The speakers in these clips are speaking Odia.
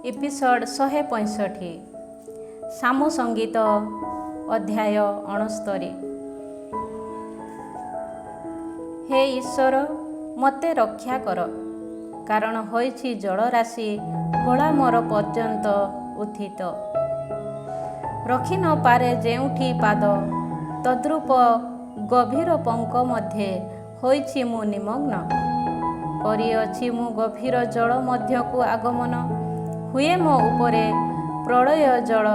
ଏପିସୋଡ଼ 165 ସାମ ସଙ୍ଗୀତ ଅଧ୍ୟାୟ 69। ହେ ଈଶ୍ୱର, ମୋତେ ରକ୍ଷା କର, କାରଣ ହୋଇଛି ଜଳରାଶି ଗଳା ମୋର ପର୍ଯ୍ୟନ୍ତ ଉତ୍ଥିତ। ରଖି ନ ପାରେ ଯେଉଁଠି ପାଦ, ତଦ୍ରୂପ ଗଭୀର ପଙ୍କ ମଧ୍ୟରେ ହୋଇଛି ମୁଁ ନିମଗ୍ନ। କରିଅଛି ମୁଁ ଗଭୀର ଜଳ ମଧ୍ୟକୁ ଆଗମନ, ହୁଏ ମୋ ଉପରେ ପ୍ରଳୟ ଜଳ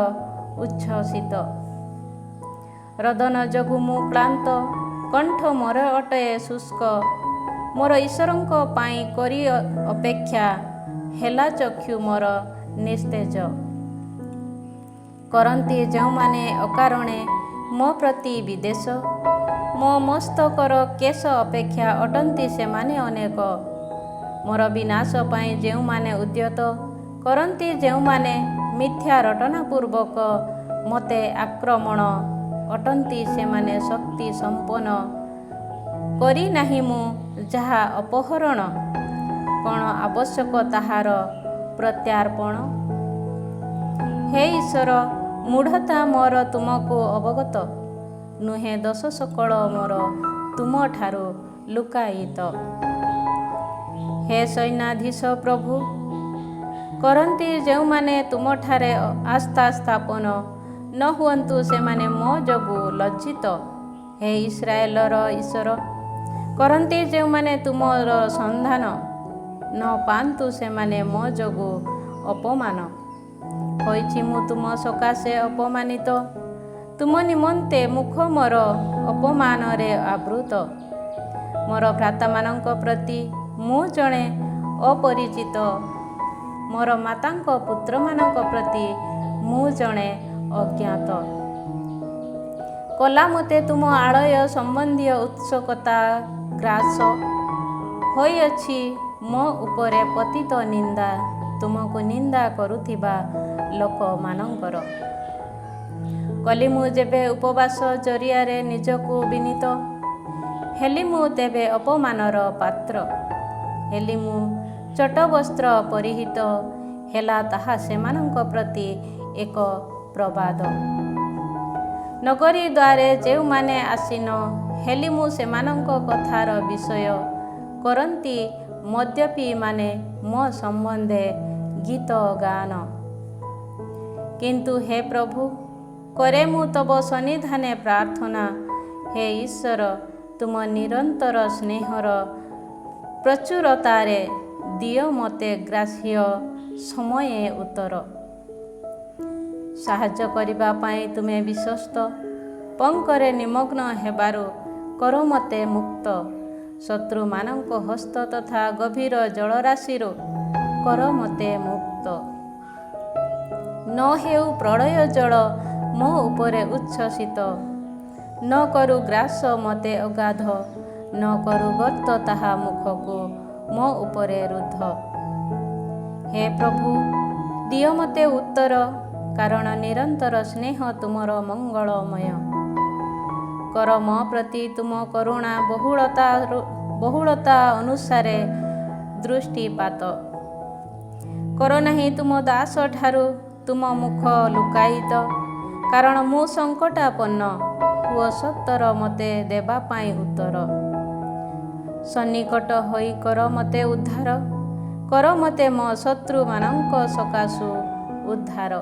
ଉଚ୍ଛ୍ୱସିତ। ରୋଦନ ଯୋଗୁଁ ମୁଁ କ୍ଳାନ୍ତ, କଣ୍ଠ ମୋର ଅଟେ ଶୁଷ୍କ। ମୋର ଈଶ୍ୱରଙ୍କ ପାଇଁ କରି ଅପେକ୍ଷା, ହେଲା ଚକ୍ଷୁ ମୋର ନିସ୍ତେଜ। କରନ୍ତି ଯେଉଁମାନେ ଅକାରଣେ ମୋ ପ୍ରତି ବିଦ୍ୱେଷ, ମୋ ମସ୍ତକର କେଶ ଅପେକ୍ଷା ଅଟନ୍ତି ସେମାନେ ଅନେକ। ମୋର ବିନାଶ ପାଇଁ ଯେଉଁମାନେ ଉଦ୍ୟତ କରନ୍ତି, ଯେଉଁମାନେ ମିଥ୍ୟା ରଟନାପୂର୍ବକ ମୋତେ ଆକ୍ରମଣ, ଅଟନ୍ତି ସେମାନେ ଶକ୍ତି ସମ୍ପନ୍ନ। କରି ନାହିଁ ମୁଁ ଯାହା ଅପହରଣ, କ'ଣ ଆବଶ୍ୟକ ତାହାର ପ୍ରତ୍ୟାର୍ପଣ। ହେ ଈଶ୍ୱର, ମୂଢ଼ତା ମୋର ତୁମକୁ ଅବଗତ, ନୁହେଁ ଦୋଷ ସକଳ ମୋର ତୁମଠାରୁ ଲୁକାୟିତ। ହେ ସୈନ୍ୟାଧୀଶ ପ୍ରଭୁ, କରନ୍ତି ଯେଉଁମାନେ ତୁମଠାରେ ଆସ୍ଥା ସ୍ଥାପନ, ନ ହୁଅନ୍ତୁ ସେମାନେ ମୋ ଯୋଗୁଁ ଲଜ୍ଜିତ। ହେ ଇସ୍ରାଏଲର ଈଶ୍ୱର, କରନ୍ତି ଯେଉଁମାନେ ତୁମର ସନ୍ଧାନ, ନ ପାଆନ୍ତୁ ସେମାନେ ମୋ ଯୋଗୁଁ ଅପମାନ। ହୋଇଛି ମୁଁ ତୁମ ସକାଶେ ଅପମାନିତ, ତୁମ ନିମନ୍ତେ ମୁଖ ମୋର ଅପମାନରେ ଆବୃତ। ମୋର ଭ୍ରାତାମାନଙ୍କ ପ୍ରତି ମୁଁ ଜଣେ ଅପରିଚିତ, ମୋର ମାତାଙ୍କ ପୁତ୍ରମାନଙ୍କ ପ୍ରତି ମୁଁ ଜଣେ ଅଜ୍ଞାତ। କଲା ମୋତେ ତୁମ ଆଳୟ ସମ୍ବନ୍ଧୀୟ ଉତ୍ସୁକତା ଗ୍ରାସ, ହୋଇଅଛି ମୋ ଉପରେ ପତିତ ନିନ୍ଦା ତୁମକୁ ନିନ୍ଦା କରୁଥିବା ଲୋକମାନଙ୍କର। କଲି ମୁଁ ଯେବେ ଉପବାସ ଜରିଆରେ ନିଜକୁ ବିନୀତ, ହେଲି ମୁଁ ତେବେ ଅପମାନର ପାତ୍ର। ହେଲି ମୁଁ ଚଟବସ୍ତ୍ର ପରିହିତ, ହେଲା ତାହା ସେମାନଙ୍କ ପ୍ରତି ଏକ ପ୍ରବାଦ। ନଗରୀ ଦ୍ୱାରେ ଯେଉଁମାନେ ଆସୀନ, ହେଲି ମୁଁ ସେମାନଙ୍କ କଥାର ବିଷୟ। କରନ୍ତି ମଦ୍ୟପୀମାନେ ମୋ ସମ୍ବନ୍ଧେ ଗୀତ ଗାନ। କିନ୍ତୁ ହେ ପ୍ରଭୁ, କରେ ମୁଁ ତବ ସନ୍ନିଧାନେ ପ୍ରାର୍ଥନା। ହେ ଈଶ୍ୱର, ତୁମ ନିରନ୍ତର ସ୍ନେହର ପ୍ରଚୁରତାରେ ଦିଅ ମୋତେ ଗ୍ରାହ୍ୟ ସମୟେ ଉତ୍ତର। ସାହାଯ୍ୟ କରିବା ପାଇଁ ତୁମେ ବିଶ୍ୱସ୍ତ, ପଙ୍କରେ ନିମଗ୍ନ ହେବାରୁ କର ମୋତେ ମୁକ୍ତ। ଶତ୍ରୁମାନଙ୍କ ହସ୍ତ ତଥା ଗଭୀର ଜଳରାଶିରୁ କର ମୋତେ ମୁକ୍ତ। ନ ହେଉ ପ୍ରଳୟ ଜଳ ମୋ ଉପରେ ଉଚ୍ଛ୍ୱସିତ, ନ କରୁ ଗ୍ରାସ ମୋତେ ଅଗାଧ, ନ କରୁ ଗର୍ତ୍ତ ତାହା ମୁଖକୁ ମୋ ଉପରେ ରୁଦ୍ଧ। ହେ ପ୍ରଭୁ, ଦିଅ ମୋତେ ଉତ୍ତର, କାରଣ ନିରନ୍ତର ସ୍ନେହ ତୁମର ମଙ୍ଗଳମୟ। କର ମୋ ପ୍ରତି ତୁମ କରୁଣା ବହୁଳତା ଅନୁସାରେ ଦୃଷ୍ଟିପାତ। କର ନାହିଁ ତୁମ ଦାସ ଠାରୁ ତୁମ ମୁଖ ଲୁକାୟିତ, କାରଣ ମୁଁ ସଙ୍କଟାପନ୍ନ। ହୁଅ ସତ୍ୱର ମୋତେ ଦେବା ପାଇଁ ଉତ୍ତର। ସନ୍ନିକଟ ହୋଇ କର ମୋତେ ଉଦ୍ଧାର, କର ମୋତେ ମୋ ଶତ୍ରୁମାନଙ୍କ ସକାଶୁ ଉଦ୍ଧାର।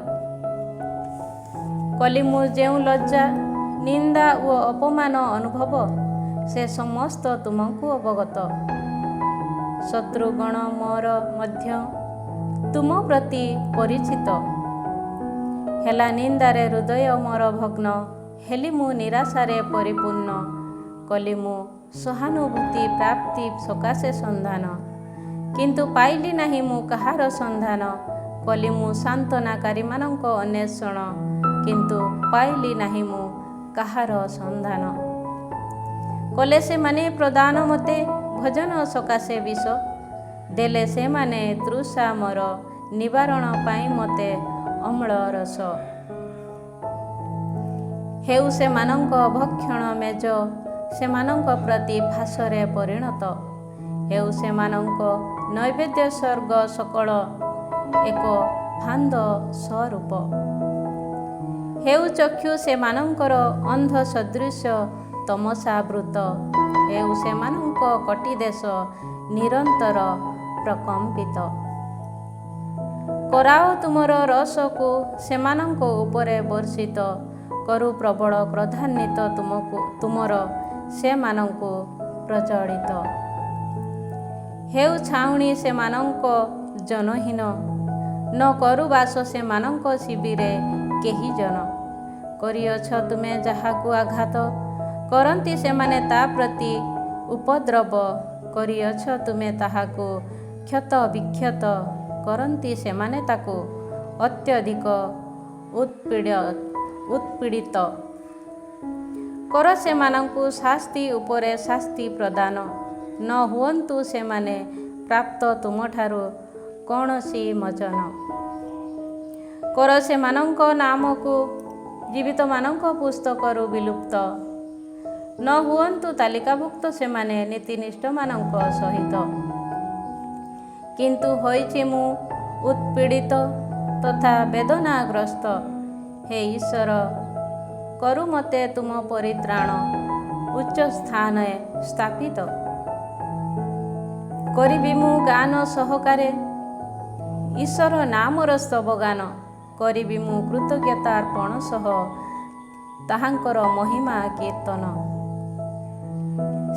କଲି ମୁଁ ଯେଉଁ ଲଜ୍ଜା, ନିନ୍ଦା ଓ ଅପମାନ ଅନୁଭବ, ସେ ସମସ୍ତ ତୁମକୁ ଅବଗତ। ଶତ୍ରୁଗଣ ମୋର ମଧ୍ୟ ତୁମ ପ୍ରତି ପରିଚିତ। ହେଲା ନିନ୍ଦାରେ ହୃଦୟ ମୋର ଭଗ୍ନ, ହେଲି ମୁଁ ନିରାଶାରେ ପରିପୂର୍ଣ୍ଣ। କଲି ମୁଁ ସହାନୁଭୂତି ପ୍ରାପ୍ତି ସକାଶେ ସନ୍ଧାନ, କିନ୍ତୁ ପାଇଲି ନାହିଁ ମୁଁ କାହାର ସନ୍ଧାନ। କଲି ମୁଁ ସାନ୍ତ୍ୱନାକାରୀମାନଙ୍କ ଅନ୍ୱେଷଣ, କିନ୍ତୁ ପାଇଲି ନାହିଁ ମୁଁ କାହାର ସନ୍ଧାନ। କଲେ ସେମାନେ ପ୍ରଦାନ ମୋତେ ଭୋଜନ ସକାଶେ ବିଷ, ଦେଲେ ସେମାନେ ତୃଷା ମୋର ନିବାରଣ ପାଇଁ ମୋତେ ଅମ୍ଳ ରସ। ହେଉ ସେମାନଙ୍କ ଭକ୍ଷଣ ମେଜ ସେମାନଙ୍କ ପ୍ରତି ଫାଶରେ ପରିଣତ। ହେଉ ସେମାନଙ୍କ ନୈବେଦ୍ୟ ସ୍ୱର୍ଗ ସକଳ ଏକ ଭାନ୍ଦ ସ୍ୱରୂପ। ହେଉ ଚକ୍ଷୁ ସେମାନଙ୍କର ଅନ୍ଧ ସଦୃଶ୍ୟ ତମସାବୃତ, ହେଉ ସେମାନଙ୍କ କଟିଦେଶ ନିରନ୍ତର ପ୍ରକମ୍ପିତ। କରାଅ ତୁମର ରସକୁ ସେମାନଙ୍କ ଉପରେ ବର୍ଷିତ, କରୁ ପ୍ରବଳ କ୍ରୋଧାନ୍ୱିତ ତୁମର ସେମାନଙ୍କୁ ପ୍ରଚଳିତ। ହେଉ ଛାଉଣି ସେମାନଙ୍କ ଜନହୀନ, ନ କରୁ ବାସ ସେମାନଙ୍କ ଶିବିରେ କେହି ଜନ। କରିଅଛ ତୁମେ ଯାହାକୁ ଆଘାତ, କରନ୍ତି ସେମାନେ ତା ପ୍ରତି ଉପଦ୍ରବ। କରିଅଛ ତୁମେ ତାହାକୁ କ୍ଷତ ବିକ୍ଷତ, କରନ୍ତି ସେମାନେ ତାକୁ ଅତ୍ୟଧିକ ଉତ୍ପୀଡ଼ିତ। କର ସେମାନଙ୍କୁ ଶାସ୍ତି ଉପରେ ଶାସ୍ତି ପ୍ରଦାନ, ନ ହୁଅନ୍ତୁ ସେମାନେ ପ୍ରାପ୍ତ ତୁମଠାରୁ କୌଣସି ମୋଚନ। କର ସେମାନଙ୍କ ନାମକୁ ଜୀବିତମାନଙ୍କ ପୁସ୍ତକରୁ ବିଲୁପ୍ତ, ନ ହୁଅନ୍ତୁ ତାଲିକାଭୁକ୍ତ ସେମାନେ ନୀତିନିଷ୍ଠମାନଙ୍କ ସହିତ। କିନ୍ତୁ ହୋଇଛି ମୁଁ ଉତ୍ପୀଡ଼ିତ ତଥା ବେଦନାଗ୍ରସ୍ତ, ହେ ଈଶ୍ୱର କରୁ ମୋତେ ତୁମ ପରିତ୍ରାଣ ଉଚ୍ଚ ସ୍ଥାନେ ସ୍ଥାପିତ। କରିବି ମୁଁ ଗାନ ସହକାରେ ଈଶ୍ୱର ନାମର ସ୍ତବଗାନ, କରିବି ମୁଁ କୃତଜ୍ଞତାର୍ପଣ ସହ ତାହାଙ୍କର ମହିମା କୀର୍ତ୍ତନ।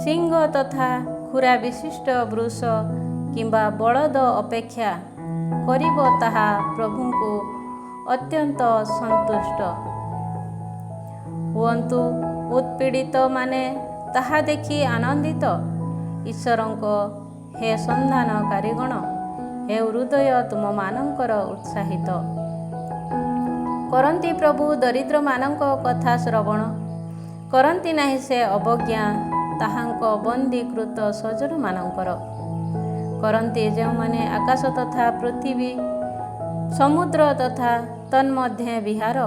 ସିଂହ ତଥା ଖୁରା ବିଶିଷ୍ଟ ବୃଷ କିମ୍ବା ବଳଦ ଅପେକ୍ଷା କରିବ ତାହା ପ୍ରଭୁଙ୍କୁ ଅତ୍ୟନ୍ତ ସନ୍ତୁଷ୍ଟ। ହୁଅନ୍ତୁ ଉତ୍ପୀଡ଼ିତ ମାନେ ତାହା ଦେଖି ଆନନ୍ଦିତ, ଈଶ୍ୱରଙ୍କ ହେ ସନ୍ଧାନକାରୀଗଣ, ହେଉ ହୃଦୟ ତୁମମାନଙ୍କର ଉତ୍ସାହିତ। କରନ୍ତି ପ୍ରଭୁ ଦରିଦ୍ରମାନଙ୍କ କଥା ଶ୍ରବଣ, କରନ୍ତି ନାହିଁ ସେ ଅବଜ୍ଞା ତାହାଙ୍କ ବନ୍ଦୀକୃତ ସ୍ୱଜନମାନଙ୍କର। କରନ୍ତି ଯେଉଁମାନେ ଆକାଶ ତଥା ପୃଥିବୀ ସମୁଦ୍ର ତଥା ତନ୍ମଧ୍ୟରେ ବିହାର,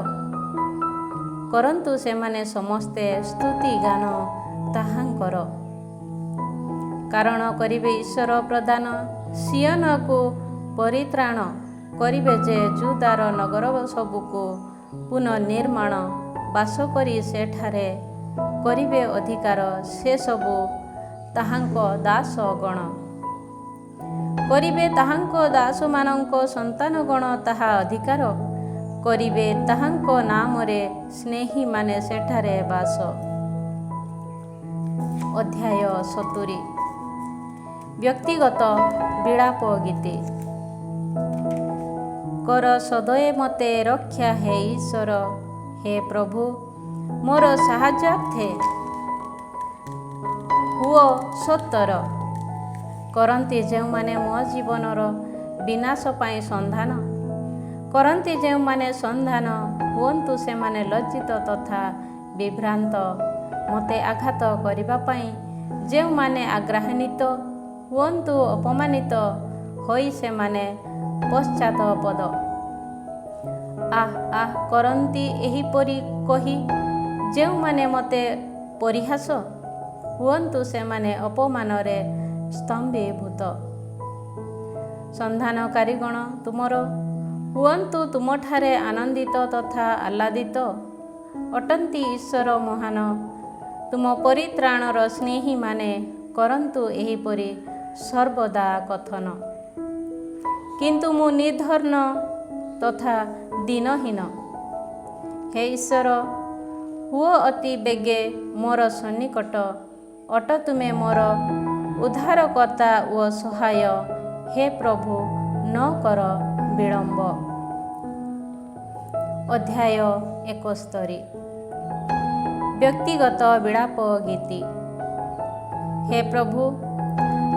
କରନ୍ତୁ ସେମାନେ ସମସ୍ତେ ସ୍ତୁତି ଗାନ ତାହାଙ୍କର। କାରଣ କରିବେ ଈଶ୍ୱର ପ୍ରଦାନ ସିୟନକୁ ପରିତ୍ରାଣ, କରିବେ ଯେ ଯୁଦାର ନଗର ସବୁକୁ ପୁନର୍ନିର୍ମାଣ। ବାସ କରି ସେଠାରେ କରିବେ ଅଧିକାର ସେସବୁ ତାହାଙ୍କ ଦାସଗଣ। କରିବେ ତାହାଙ୍କ ଦାସମାନଙ୍କ ସନ୍ତାନଗଣ ତାହା ଅଧିକାର, କରିବେ ତାହାଙ୍କ ନାମରେ ସ୍ନେହୀମାନେ ସେଠାରେ ବାସ। ଅଧ୍ୟାୟ 70। ବ୍ୟକ୍ତିଗତ ବିଳାପ ଗୀତି। କର ସଦୟ ମୋତେ ରକ୍ଷା ହେ ଈଶ୍ୱର, ହେ ପ୍ରଭୁ ମୋର ସାହାଯ୍ୟାର୍ଥେ ହୁଅ ସତ୍ୱର। କରନ୍ତି ଯେଉଁମାନେ ମୋ ଜୀବନର ବିନାଶ ପାଇଁ ସନ୍ଧାନ, କରନ୍ତି ଯେଉଁମାନେ ସନ୍ଧାନ, ହୁଅନ୍ତୁ ସେମାନେ ଲଜ୍ଜିତ ତଥା ବିଭ୍ରାନ୍ତ। ମୋତେ ଆଘାତ କରିବା ପାଇଁ ଯେଉଁମାନେ ଆଗ୍ରହାନ୍ୱିତ, ହୁଅନ୍ତୁ ଅପମାନିତ ହୋଇ ସେମାନେ ପଶ୍ଚାତପଦ। ଆଃ ଆଃ କରନ୍ତି ଏହିପରି କହି ଯେଉଁମାନେ ମୋତେ ପରିହାସ, ହୁଅନ୍ତୁ ସେମାନେ ଅପମାନରେ ସ୍ତମ୍ଭୀଭୂତ। ସନ୍ଧାନକାରୀଗଣ ତୁମର, ହୁଅନ୍ତୁ ତୁମଠାରେ ଆନନ୍ଦିତ ତଥା ଆହ୍ଲାଦିତ। ଅଟନ୍ତି ଈଶ୍ୱର ମହାନ, ତୁମ ପରିତ୍ରାଣର ସ୍ନେହୀମାନେ କରନ୍ତୁ ଏହିପରି ସର୍ବଦା କଥନ। କିନ୍ତୁ ମୁଁ ନିର୍ଧନ ତଥା ଦୀନହୀନ, ହେ ଈଶ୍ୱର ହୁଅ ଅତି ବେଗେ ମୋର ସନ୍ନିକଟ। ଅଟ ତୁମେ ମୋର ଉଦ୍ଧାରକର୍ତ୍ତା ଓ ସହାୟ, ହେ ପ୍ରଭୁ ନ କର ବିଳମ୍ବ। ଅଧ୍ୟାୟ 71। ବ୍ୟକ୍ତିଗତ ବିଳାପ ଗୀତି। ହେ ପ୍ରଭୁ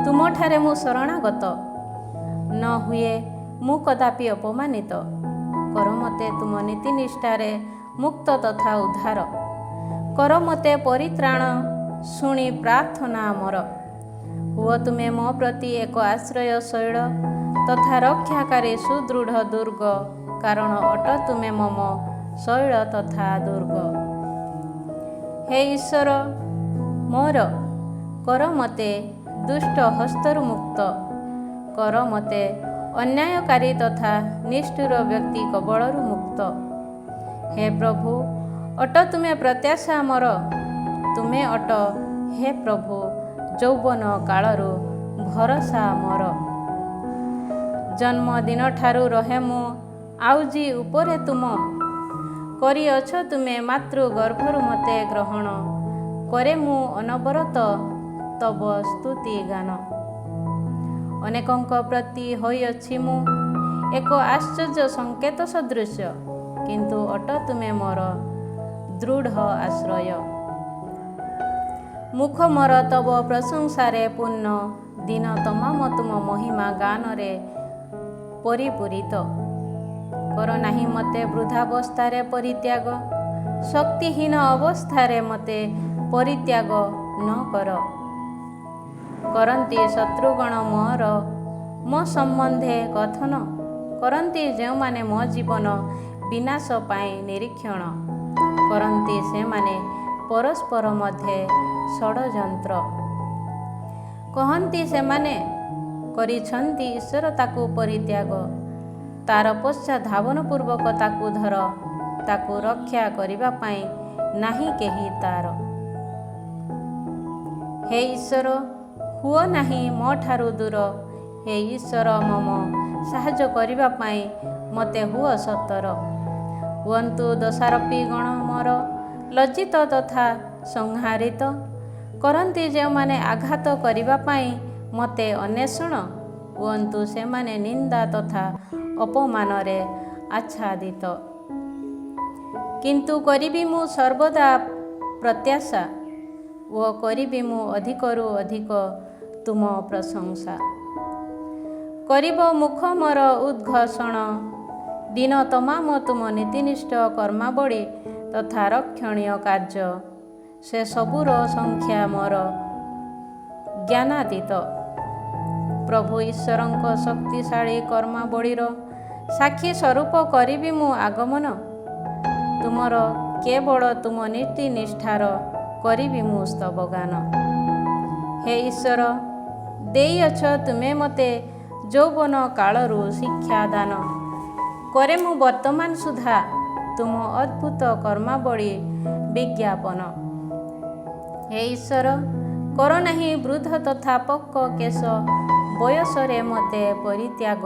ତୁମଠାରେ ମୁଁ ଶରଣାଗତ, ନ ହୁଏ ମୁଁ କଦାପି ଅପମାନିତ। କର ମୋତେ ତୁମ ନୀତିନିଷ୍ଠାରେ ମୁକ୍ତ ତଥା ଉଦ୍ଧାର, କର ମୋତେ ପରିତ୍ରାଣ ଶୁଣି ପ୍ରାର୍ଥନା ମୋର। ହୁଅ ତୁମେ ମୋ ପ୍ରତି ଏକ ଆଶ୍ରୟଶୈଳ ତଥା ରକ୍ଷାକାରୀ ସୁଦୃଢ଼ ଦୁର୍ଗ, କାରଣ ଅଟ ତୁମେ ମମ ଶୈଳ ତଥା ଦୁର୍ଗ। ହେ ଈଶ୍ୱର ମୋର, କର ମୋତେ ଦୁଷ୍ଟ ହସ୍ତରୁ ମୁକ୍ତ, କର ମୋତେ ଅନ୍ୟାୟକାରୀ ତଥା ନିଷ୍ଠୁର ବ୍ୟକ୍ତି କବଳରୁ ମୁକ୍ତ। ହେ ପ୍ରଭୁ, ଅଟ ତୁମେ ପ୍ରତ୍ୟାଶା ମୋର, ତୁମେ ଅଟ ହେ ପ୍ରଭୁ ଯୌବନ କାଳରୁ ଭରସା ମୋର। ଜନ୍ମଦିନଠାରୁ ରହେ ମୁଁ ଆଉଜି ଉପରେ ତୁମ, କରିଅଛ ତୁମେ ମାତୃ ଗର୍ଭରୁ ମୋତେ ଗ୍ରହଣ, କରେ ମୁଁ ଅନବରତ ତବ ସ୍ତୁତି ଗାନ। ଅନେକଙ୍କ ପ୍ରତି ହୋଇଅଛି ମୁଁ ଏକ ଆଶ୍ଚର୍ଯ୍ୟ ସଂକେତ ସଦୃଶ, କିନ୍ତୁ ଅଟ ତୁମେ ମୋର ଦୃଢ଼ ଆଶ୍ରୟ। ମୁଖ ମୋର ତବ ପ୍ରଶଂସାରେ ପୂର୍ଣ୍ଣ, ଦିନ ତମାମ ତୁମ ମହିମା ଗାନରେ ପରିପୂରିତ। କର ନାହିଁ ମୋତେ ବୃଦ୍ଧାବସ୍ଥାରେ ପରିତ୍ୟାଗ, ଶକ୍ତିହୀନ ଅବସ୍ଥାରେ ମୋତେ ପରିତ୍ୟାଗ ନ କର। କରନ୍ତି ଶତ୍ରୁଗଣ ମୋର ମୋ ସମ୍ବନ୍ଧେ କଥନ, କରନ୍ତି ଯେଉଁମାନେ ମୋ ଜୀବନ ବିନାଶ ପାଇଁ ନିରୀକ୍ଷଣ, କରନ୍ତି ସେମାନେ ପରସ୍ପର ମଧ୍ୟରେ ଷଡ଼ଯନ୍ତ୍ର। କହନ୍ତି ସେମାନେ, କରିଛନ୍ତି ଈଶ୍ୱର ତାକୁ ପରିତ୍ୟାଗ, ତାର ପଶ୍ଚାତ୍ ଧାବନ ପୂର୍ବକ ତାକୁ ଧର, ତାକୁ ରକ୍ଷା କରିବା ପାଇଁ ନାହିଁ କେହି ତାର। ହେ ଈଶ୍ୱର, ହୁଅ ନାହିଁ ମୋ ଠାରୁ ଦୂର, ହେ ଈଶ୍ୱର ମମ ସାହାଯ୍ୟ କରିବା ପାଇଁ ମୋତେ ହୁଅ ସତର। ହୁଅନ୍ତୁ ଦୋଷାରୋପୀ ଗଣ ମୋର ଲଜ୍ଜିତ ତଥା ସଂହାରିତ, କରନ୍ତି ଯେଉଁମାନେ ଆଘାତ କରିବା ପାଇଁ ମୋତେ ଅନ୍ୱେଷଣ, ହୁଅନ୍ତୁ ସେମାନେ ନିନ୍ଦା ତଥା ଅପମାନରେ ଆଚ୍ଛାଦିତ। କିନ୍ତୁ କରିବି ମୁଁ ସର୍ବଦା ପ୍ରତ୍ୟାଶା ଓ କରିବି ମୁଁ ଅଧିକରୁ ଅଧିକ ତୁମ ପ୍ରଶଂସା। କରିବ ମୁଖ ମୋର ଉଦ୍ଘୋଷଣ, ଦିନ ତମାମ ତୁମ ନୀତିନିଷ୍ଠ କର୍ମାବଳୀ ତଥା ରକ୍ଷଣୀୟ କାର୍ଯ୍ୟ, ସେ ସବୁର ସଂଖ୍ୟା ମୋର ଜ୍ଞାନାତୀତ। ପ୍ରଭୁ ଈଶ୍ୱରଙ୍କ ଶକ୍ତିଶାଳୀ କର୍ମାବଳୀର ସାକ୍ଷୀ ସ୍ୱରୂପ କରିବି ମୁଁ ଆଗମନ, ତୁମର କେବଳ ତୁମ ନୀତି ନିଷ୍ଠାର କରିବି ମୁଁ ସ୍ତବଗାନ। ହେ ଈଶ୍ୱର, ଦେଇଅଛ ତୁମେ ମୋତେ ଯୌବନ କାଳରୁ ଶିକ୍ଷାଦାନ, କରେ ମୁଁ ବର୍ତ୍ତମାନ ସୁଦ୍ଧା ତୁମ ଅଦ୍ଭୁତ କର୍ମାବଳୀ ବିଜ୍ଞାପନ। ହେ ଈଶ୍ୱର, କର ନାହିଁ ବୃଦ୍ଧ ତଥା ପକ୍କ କେଶ ବୟସରେ ମୋତେ ପରିତ୍ୟାଗ,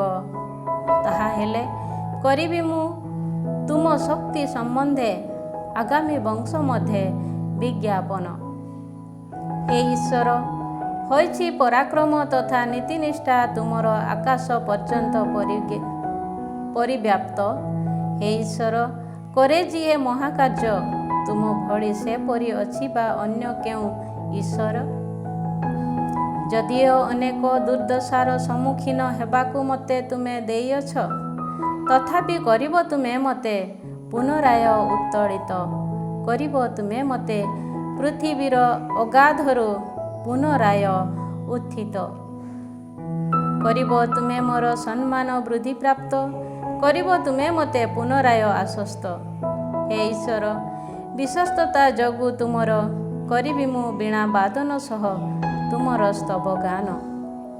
ତାହା ହେଲେ କରିବି ମୁଁ ତୁମ ଶକ୍ତି ସମ୍ବନ୍ଧେ ଆଗାମୀ ବଂଶ ମଧ୍ୟରେ ବିଜ୍ଞାପନ। ହେ ଈଶ୍ୱର, ହୋଇଛି ପରାକ୍ରମ ତଥା ନୀତିନିଷ୍ଠା ତୁମର ଆକାଶ ପର୍ଯ୍ୟନ୍ତ ପରିବ୍ୟାପ୍ତ। ହେ ଈଶ୍ୱର, କରେ ଯିଏ ମହାକାର୍ଯ୍ୟ, ତୁମ ଭଳି ସେପରି ଅଛି ବା ଅନ୍ୟ କେଉଁ ଈଶ୍ୱର? ଯଦିଓ ଅନେକ ଦୁର୍ଦ୍ଦଶାର ସମ୍ମୁଖୀନ ହେବାକୁ ମୋତେ ତୁମେ ଦେଇଅଛ, ତଥାପି କରିବ ତୁମେ ମୋତେ ପୁନରାୟ ଉତ୍ତୋଳିତ, କରିବ ତୁମେ ମୋତେ ପୃଥିବୀର ଅଗାଧରୁ ପୁନରାୟ ଉତ୍ଥିତ। କରିବ ତୁମେ ମୋର ସମ୍ମାନ ବୃଦ୍ଧିପ୍ରାପ୍ତ, କରିବ ତୁମେ ମୋତେ ପୁନରାୟ ଆଶ୍ୱସ୍ତ। ହେ ଈଶ୍ୱର, ବିଶ୍ୱସ୍ତତା ଯୋଗୁଁ ତୁମର କରିବି ମୁଁ ବୀଣା ବାଦନ ସହ ତୁମର ସ୍ତବ ଗାନ।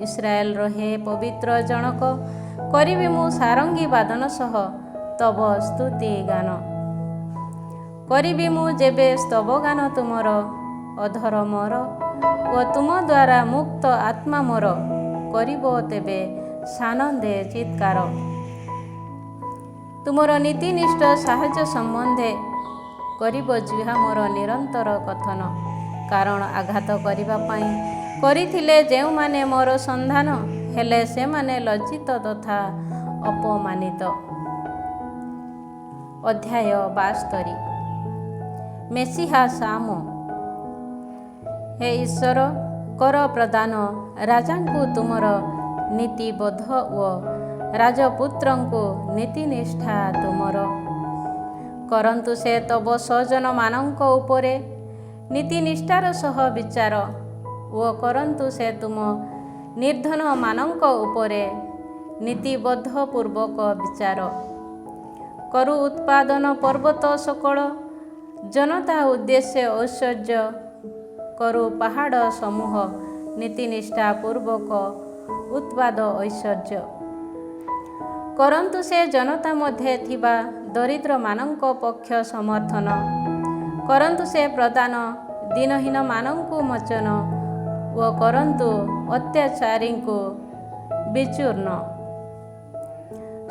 ଇସ୍ରାଏଲର ହେ ପବିତ୍ର ଜଣକ, କରିବି ମୁଁ ସାରଙ୍ଗୀ ବାଦନ ସହ ତବ ସ୍ତୁତି ଗାନ। କରିବି ମୁଁ ଯେବେ ସ୍ତବଗାନ ତୁମର ଅଧର ମୋର ଓ ତୁମ ଦ୍ୱାରା ମୁକ୍ତ ଆତ୍ମା ମୋର, କରିବ ତେବେ ସାନନ୍ଦେ ଚିତ୍କାର। ତୁମର ନୀତିନିଷ୍ଠ ସାହାଯ୍ୟ ସମ୍ବନ୍ଧେ କରିବ ଜିହ୍ୱା ମୋର ନିରନ୍ତର କଥନ, କାରଣ ଆଘାତ କରିବା ପାଇଁ କରିଥିଲେ ଯେଉଁମାନେ ମୋର ସନ୍ଧାନ, ହେଲେ ସେମାନେ ଲଜ୍ଜିତ ତଥା ଅପମାନିତ। ଅଧ୍ୟାୟ 72। ମେସିହା ସାମ। ହେ ଈଶ୍ୱର, କର ପ୍ରଦାନ ରାଜାଙ୍କୁ ତୁମର ନୀତିବୋଧ ଓ ରାଜପୁତ୍ରଙ୍କୁ ନୀତିନିଷ୍ଠା ତୁମର। କରନ୍ତୁ ସେ ତବ ସ୍ୱଜନମାନଙ୍କ ଉପରେ ନୀତିନିଷ୍ଠାର ସହ ବିଚାର ଓ କରନ୍ତୁ ସେ ତୁମ ନିର୍ଦ୍ଧନମାନଙ୍କ ଉପରେ ନୀତିବୋଧ ପୂର୍ବକ ବିଚାର। କରୁ ଉତ୍ପାଦନ ପର୍ବତ ସକଳ ଜନତା ଉଦ୍ଦେଶ୍ୟ ଐଶ୍ୱର୍ଯ୍ୟ, କରୁ ପାହାଡ଼ ସମୂହ ନୀତିନିଷ୍ଠା ପୂର୍ବକ ଉତ୍ପାଦ ଐଶ୍ୱର୍ଯ୍ୟ। କରନ୍ତୁ ସେ ଜନତା ମଧ୍ୟରେ ଥିବା ଦରିଦ୍ରମାନଙ୍କ ପକ୍ଷ ସମର୍ଥନ। କରନ୍ତୁ ସେ ପ୍ରଦାନ ଦିନହୀନମାନଙ୍କୁ ମୋଚନ ଓ କରନ୍ତୁ ଅତ୍ୟାଚାରୀଙ୍କୁ ବିଚୂର୍ଣ୍ଣ।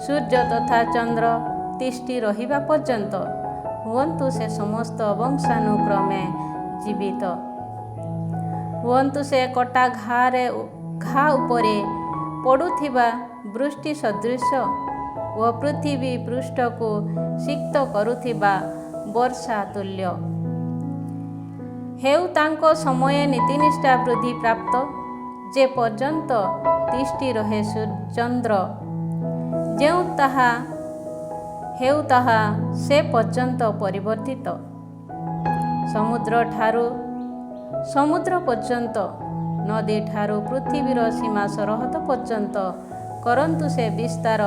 ସୂର୍ଯ୍ୟ ତଥା ଚନ୍ଦ୍ର ତିଷ୍ଠି ରହିବା ପର୍ଯ୍ୟନ୍ତ ହୁଅନ୍ତୁ ସେ ସମସ୍ତ ବଂଶାନୁକ୍ରମେ ଜୀବିତ। ହୁଅନ୍ତୁ ସେ କଟା ଘା ଉପରେ ପଡ଼ୁଥିବା ବୃଷ୍ଟି ସଦୃଶ ଓ ପୃଥିବୀ ପୃଷ୍ଠକୁ ସିକ୍ତ କରୁଥିବା ବର୍ଷା ତୁଲ୍ୟ। ହେଉ ତାଙ୍କ ସମୟ ନୀତିନିଷ୍ଠା ବୃଦ୍ଧି ପ୍ରାପ୍ତ, ଯେ ପର୍ଯ୍ୟନ୍ତ ତିଷ୍ଠି ରହେ ଚନ୍ଦ୍ର। ହେଉ ତାହା ସେ ପର୍ଯ୍ୟନ୍ତ ପରିବର୍ତ୍ତିତ। ସମୁଦ୍ର ପର୍ଯ୍ୟନ୍ତ, ନଦୀଠାରୁ ପୃଥିବୀର ସୀମା ସରହଦ ପର୍ଯ୍ୟନ୍ତ କରନ୍ତୁ ସେ ବିସ୍ତାର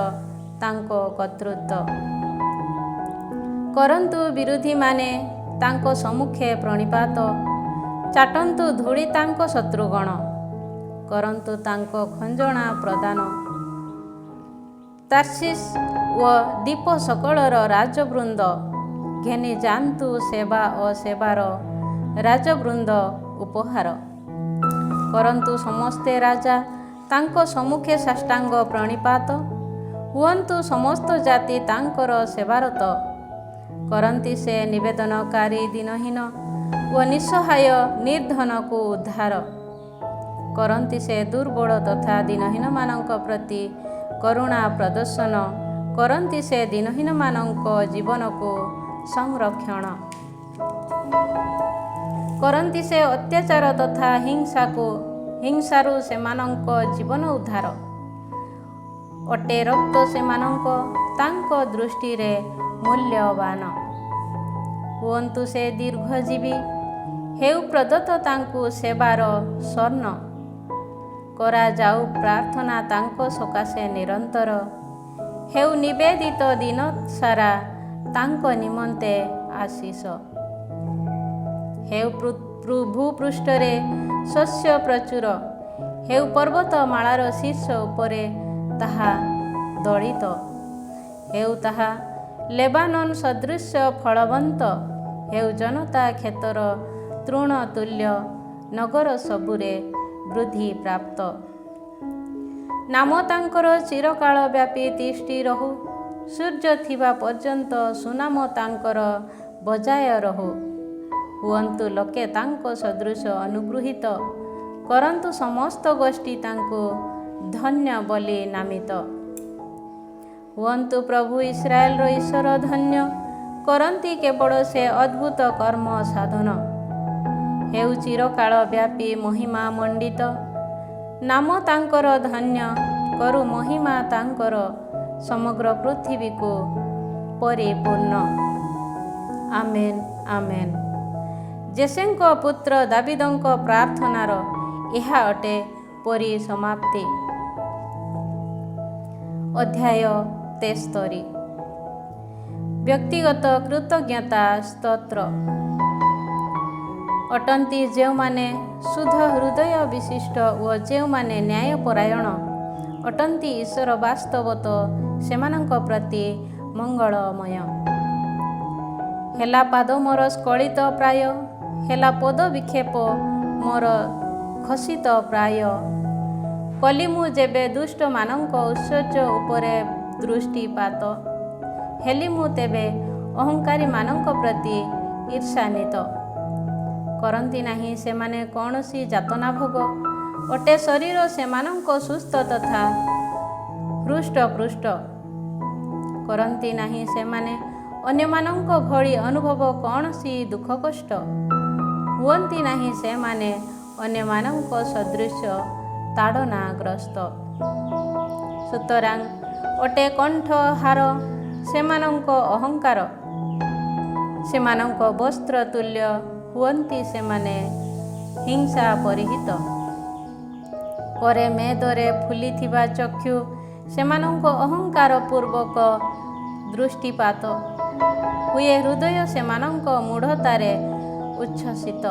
ତାଙ୍କ କର୍ତ୍ତୃତ୍ୱ। କରନ୍ତୁ ବିରୋଧୀମାନେ ତାଙ୍କ ସମ୍ମୁଖେ ପ୍ରଣିପାତ, ଚାଟନ୍ତୁ ଧୂଳି ତାଙ୍କ ଶତ୍ରୁଗଣ। କରନ୍ତୁ ତାଙ୍କ ଖଞ୍ଜଣା ପ୍ରଦାନ। ତାର୍ଷିଶ ଓ ଦ୍ୱୀପ ସକଳର ରାଜବୃନ୍ଦ ଘେନି ଯାଆନ୍ତୁ ସେବା ଓ ସେବାର ରାଜବୃନ୍ଦ ଉପହାର। କରନ୍ତୁ ସମସ୍ତେ ରାଜା ତାଙ୍କ ସମ୍ମୁଖେ ସାଷ୍ଟାଙ୍ଗ ପ୍ରଣିପାତ, ହୁଅନ୍ତୁ ସମସ୍ତ ଜାତି ତାଙ୍କର ସେବାରତ। କରନ୍ତି ସେ ନିବେଦନକାରୀ ଦିନହୀନ ଓ ନିଃସହାୟ ନିର୍ଦ୍ଧନକୁ ଉଦ୍ଧାର। କରନ୍ତି ସେ ଦୁର୍ବଳ ତଥା ଦିନହୀନମାନଙ୍କ ପ୍ରତି କରୁଣା ପ୍ରଦର୍ଶନ। କରନ୍ତି ସେ ଦିନହୀନମାନଙ୍କ ଜୀବନକୁ ସଂରକ୍ଷଣ। କରନ୍ତି ସେ ଅତ୍ୟାଚାର ତଥା ହିଂସାରୁ ସେମାନଙ୍କ ଜୀବନ ଉଦ୍ଧାର। ଅଟେ ରକ୍ତ ସେମାନଙ୍କ ତାଙ୍କ ଦୃଷ୍ଟିରେ ମୂଲ୍ୟବାନ। ହୁଅନ୍ତୁ ସେ ଦୀର୍ଘଜୀବୀ, ହେଉ ପ୍ରଦତ୍ତ ତାଙ୍କୁ ସେବାର ସ୍ୱର୍ଣ୍ଣ। କରାଯାଉ ପ୍ରାର୍ଥନା ତାଙ୍କ ସକାଶେ ନିରନ୍ତର, ହେଉ ନିବେଦିତ ଦିନ ସାରା ତାଙ୍କ ନିମନ୍ତେ ଆଶୀଷ। ହେଉ ଭୂପୃଷ୍ଠରେ ଶସ୍ୟ ପ୍ରଚୁର, ହେଉ ପର୍ବତ ମାଳାର ଶୀର୍ଷ ଉପରେ ତାହା ଦଳିତ। ହେଉ ତାହା ଲେବାନନ ସଦୃଶ ଫଳବନ୍ତ, ହେଉ ଜନତା କ୍ଷେତର ତୃଣ ତୁଲ୍ୟ, ନଗର ସବୁରେ ବୃଦ୍ଧି ପ୍ରାପ୍ତ। ନାମ ତାଙ୍କର ଚିରକାଳ ବ୍ୟାପୀ ତିଷ୍ଠି ରହୁ, ସୂର୍ଯ୍ୟ ଥିବା ପର୍ଯ୍ୟନ୍ତ ସୁନାମ ତାଙ୍କର ବଜାୟ ରହୁ। ହୁଅନ୍ତୁ ଲୋକେ ତାଙ୍କ ସଦୃଶ ଅନୁଗୃହୀତ, କରନ୍ତୁ ସମସ୍ତ ଗୋଷ୍ଠୀ ତାଙ୍କୁ ଧନ୍ୟ ବୋଲି ନାମିତ। ହୁଅନ୍ତୁ ପ୍ରଭୁ ଇସ୍ରାଏଲର ଈଶ୍ୱର ଧନ୍ୟ, କରନ୍ତି କେବଳ ସେ ଅଦ୍ଭୁତ କର୍ମ ସାଧନ। ହେଉ ଚିରକାଳ ବ୍ୟାପୀ ମହିମା ମଣ୍ଡିତ, ନାମ ତାଙ୍କର ଧନ୍ୟ, କରୁ ମହିମା ତାଙ୍କର ସମଗ୍ର ପୃଥିବୀକୁ ପରିପୂର୍ଣ୍ଣ। ଆମେନ୍ ଆମେନ୍। ଜେସେଙ୍କ ପୁତ୍ର ଦାବିଦଙ୍କ ପ୍ରାର୍ଥନାର ଏହା ଅଟେ ପରିସମାପ୍ତି। ଅଧ୍ୟାୟ 73। ବ୍ୟକ୍ତିଗତ କୃତଜ୍ଞତା ସ୍ତୋତ୍ର। ଅଟନ୍ତି ଯେଉଁମାନେ ଶୁଦ୍ଧ ହୃଦୟ ବିଶିଷ୍ଟ ଓ ଯେଉଁମାନେ ନ୍ୟାୟପରାୟଣ ଅଟନ୍ତି, ଈଶ୍ୱର ବାସ୍ତବତଃ ସେମାନଙ୍କ ପ୍ରତି ମଙ୍ଗଳମୟ। ହେଲା ପାଦ ମୋର ସ୍ଖଳିତ ପ୍ରାୟ, ହେଲା ପଦ ବିକ୍ଷେପ ମୋର ଖସିତ ପ୍ରାୟ। କଲି ମୁଁ ଯେବେ ଦୁଷ୍ଟମାନଙ୍କ ଐଶ୍ୱର୍ଯ୍ୟ ଉପରେ ଦୃଷ୍ଟିପାତ, ହେଲି ମୁଁ ତେବେ ଅହଙ୍କାରୀମାନଙ୍କ ପ୍ରତି ଈର୍ଷାନ୍ୱିତ। କରନ୍ତି ନାହିଁ ସେମାନେ କୌଣସି ଯାତନା ଭୋଗ, ଅଟେ ଶରୀର ସେମାନଙ୍କ ସୁସ୍ଥ ତଥା ହୃଷ୍ଟପୃଷ୍ଟ। କରନ୍ତି ନାହିଁ ସେମାନେ ଅନ୍ୟମାନଙ୍କ ଭଳି ଅନୁଭବ କୌଣସି ଦୁଃଖ କଷ୍ଟ, ହୁଅନ୍ତି ନାହିଁ ସେମାନେ ଅନ୍ୟମାନଙ୍କ ସଦୃଶ ତାଡ଼ନାଗ୍ରସ୍ତ। ସୁତରାଂ ଅଟେ କଣ୍ଠହାର ସେମାନଙ୍କ ଅହଙ୍କାର, ସେମାନଙ୍କ ବସ୍ତ୍ର ତୁଲ୍ୟ ହୁଅନ୍ତି ସେମାନେ ହିଂସା ପରିହିତ। ପରେ ମେଦରେ ଫୁଲିଥିବା ଚକ୍ଷୁ ସେମାନଙ୍କ ଅହଙ୍କାର ପୂର୍ବକ ଦୃଷ୍ଟିପାତ, ହୁଏ ହୃଦୟ ସେମାନଙ୍କ ମୂଢ଼ତାରେ ଉଚ୍ଛ୍ୱସିତ।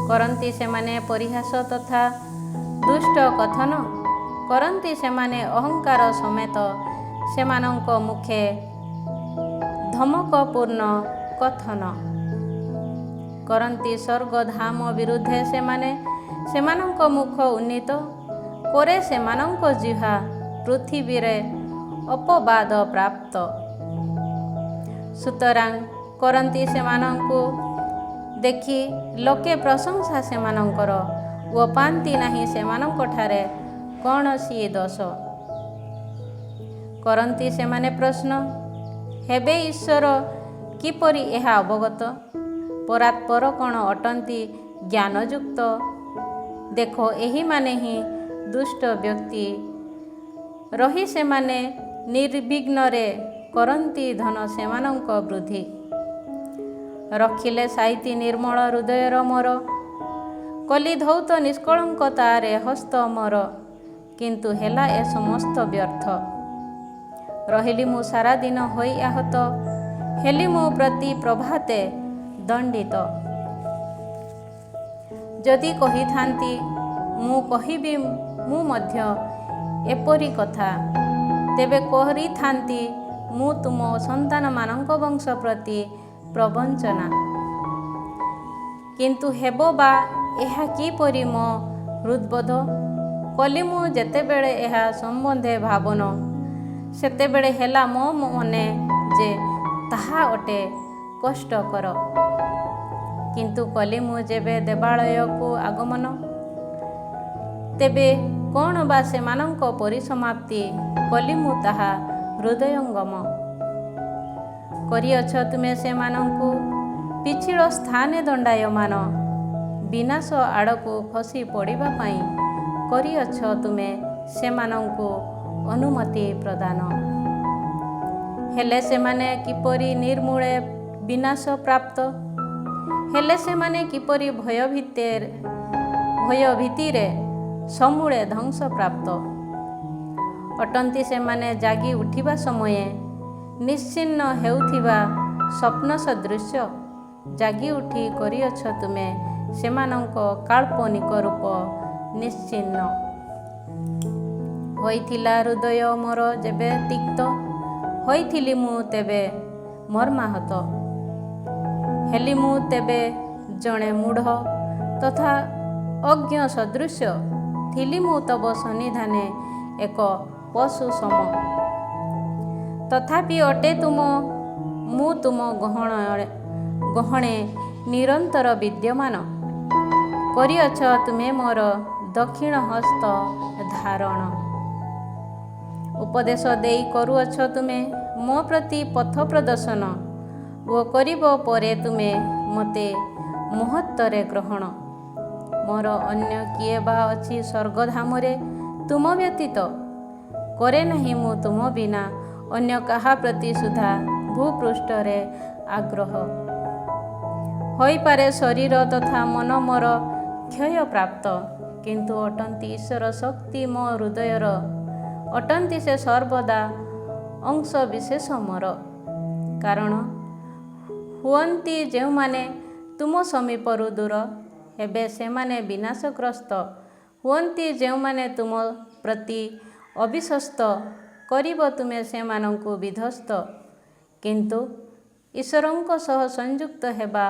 କରନ୍ତି ସେମାନେ ପରିହାସ ତଥା ଦୁଷ୍ଟ କଥନ, କରନ୍ତି ସେମାନେ ଅହଙ୍କାର ସମେତ ସେମାନଙ୍କ ମୁଖେ ଧମକପୂର୍ଣ୍ଣ କଥନ କରନ୍ତି। ସ୍ୱର୍ଗଧାମ ବିରୁଦ୍ଧେ ସେମାନେ ସେମାନଙ୍କ ମୁଖ ଉନ୍ନୀତ କରେ, ସେମାନଙ୍କ ଜିହ୍ୱା ପୃଥିବୀରେ ଅପବାଦ ପ୍ରାପ୍ତ। ସୁତରାଂ କରନ୍ତି ସେମାନଙ୍କୁ ଦେଖି ଲୋକେ ପ୍ରଶଂସା ସେମାନଙ୍କର ଓ ପାଆନ୍ତି ନାହିଁ ସେମାନଙ୍କଠାରେ କୌଣସି ଦୋଷ। କରନ୍ତି ସେମାନେ ପ୍ରଶ୍ନ, ହେବେ ଈଶ୍ୱର କିପରି ଏହା ଅବଗତ? ପରାତ୍ପର କ'ଣ ଅଟନ୍ତି ଜ୍ଞାନଯୁକ୍ତ? ଦେଖ, ଏହିମାନେ ହିଁ ଦୁଷ୍ଟ ବ୍ୟକ୍ତି, ରହି ସେମାନେ ନିର୍ବିଘ୍ନରେ କରନ୍ତି ଧନ ସେମାନଙ୍କ ବୃଦ୍ଧି। ରଖିଲେ ସାଇତି ନିର୍ମଳ ହୃଦୟର ମୋର, କଲି ଧୌତ ନିଷ୍କଳଙ୍କତାରେ ହସ୍ତ ମୋର। କିନ୍ତୁ ହେଲା ଏ ସମସ୍ତ ବ୍ୟର୍ଥ, ରହିଲି ମୁଁ ସାରାଦିନ ହୋଇ ଆହତ, ହେଲି ମୁଁ ପ୍ରତି ପ୍ରଭାତେ ଦଣ୍ଡିତ। ଯଦି କହିଥାନ୍ତି ମୁଁ କହିବି ମୁଁ ମଧ୍ୟ ଏପରି କଥା, ତେବେ କରିଥାନ୍ତି ମୁଁ ତୁମ ସନ୍ତାନମାନଙ୍କ ବଂଶ ପ୍ରତି ପ୍ରବଞ୍ଚନା। କିନ୍ତୁ ହେବ ବା ଏହା କିପରି ମୋ ହୃଦବୋଧ? କଲି ମୁଁ ଯେତେବେଳେ ଏହା ସମ୍ବନ୍ଧେ ଭାବନ, ସେତେବେଳେ ହେଲା ମୋ ମନେ ଯେ ତାହା ଅଟେ କଷ୍ଟକର। କିନ୍ତୁ କଲି ମୁଁ ଯେବେ ଦେବାଳୟକୁ ଆଗମନ, ତେବେ କ'ଣ ବା ସେମାନଙ୍କ ପରିସମାପ୍ତି କଲି ମୁଁ ତାହା ହୃଦୟଙ୍ଗମ। କରିଅଛ ତୁମେ ସେମାନଙ୍କୁ ପିଛିଳ ସ୍ଥାନେ ଦଣ୍ଡାୟମାନ, ବିନାଶ ଆଡ଼କୁ ଖସି ପଡ଼ିବା ପାଇଁ କରିଅଛ ତୁମେ ସେମାନଙ୍କୁ ଅନୁମତି ପ୍ରଦାନ। ହେଲେ ସେମାନେ କିପରି ନିର୍ମୂଳେ ବିନାଶ ପ୍ରାପ୍ତ? ହେଲେ ସେମାନେ କିପରି ଭୟଭୀତିରେ ସମୂଳେ ଧ୍ୱଂସ ପ୍ରାପ୍ତ? ଅଟନ୍ତି ସେମାନେ ଜାଗି ଉଠିବା ସମୟେ ନିଶ୍ଚିହ୍ନ ହେଉଥିବା ସ୍ୱପ୍ନ ସଦୃଶ। ଜାଗି ଉଠି କରିଅଛ ତୁମେ ସେମାନଙ୍କ କାଳ୍ପନିକ ରୂପ ନିଶ୍ଚିହ୍ନ। ହୋଇଥିଲା ହୃଦୟ ମୋର ଯେବେ ତିକ୍ତ, ହୋଇଥିଲି ମୁଁ ତେବେ ମର୍ମାହତ। ହେଲି ମୁଁ ତେବେ ଜଣେ ମୂଢ଼ ତଥା ଅଜ୍ଞ ସଦୃଶ, ଥିଲି ମୁଁ ତବ ସନ୍ନିଧାନେ ଏକ ପଶୁ ସମ। ତଥାପି ଅଟେ ମୁଁ ତୁମ ଗହଣେ ନିରନ୍ତର ବିଦ୍ୟମାନ, କରିଅଛ ତୁମେ ମୋର ଦକ୍ଷିଣ ହସ୍ତ ଧାରଣ। ଉପଦେଶ ଦେଇ କରୁଅଛ ତୁମେ ମୋ ପ୍ରତି ପଥ ପ୍ରଦର୍ଶନ, ଓ କରିବ ପରେ ତୁମେ ମୋତେ ମହତ୍ତରେ ଗ୍ରହଣ। ମୋର ଅନ୍ୟ କିଏ ବା ଅଛି ସ୍ୱର୍ଗଧାମରେ ତୁମ ବ୍ୟତୀତ? କରେ ନାହିଁ ମୁଁ ତୁମ ବିନା ଅନ୍ୟ କାହା ପ୍ରତି ସୁଦ୍ଧା ଭୂପୃଷ୍ଠରେ ଆଗ୍ରହ। ହୋଇପାରେ ଶରୀର ତଥା ମନ ମୋର କ୍ଷୟ ପ୍ରାପ୍ତ, କିନ୍ତୁ ଅଟନ୍ତି ଈଶ୍ୱର ଶକ୍ତି ମୋ ହୃଦୟର, ଅଟନ୍ତି ସେ ସର୍ବଦା ଅଂଶ ବିଶେଷ ମୋର। କାରଣ ହୁଅନ୍ତି ଯେଉଁମାନେ ତୁମ ସମୀପରୁ ଦୂର, ହେବେ ସେମାନେ ବିନାଶଗ୍ରସ୍ତ। ହୁଅନ୍ତି ଯେଉଁମାନେ ତୁମ ପ୍ରତି ଅବିଶ୍ୱସ୍ତ, କରିବ ତୁମେ ସେମାନଙ୍କୁ ବିଧ୍ୱସ୍ତ। କିନ୍ତୁ ଈଶ୍ୱରଙ୍କ ସହ ସଂଯୁକ୍ତ ହେବା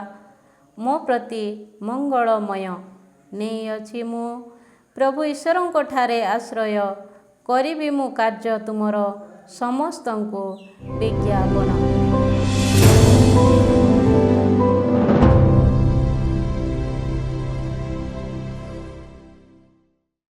ମୋ ପ୍ରତି ମଙ୍ଗଳମୟ। ନେଇଅଛି ମୁଁ ପ୍ରଭୁ ଈଶ୍ୱରଙ୍କଠାରେ ଆଶ୍ରୟ, କରିବି ମୁଁ କାର୍ଯ୍ୟ ତୁମର ସମସ୍ତଙ୍କୁ ବିଜ୍ଞାପନ।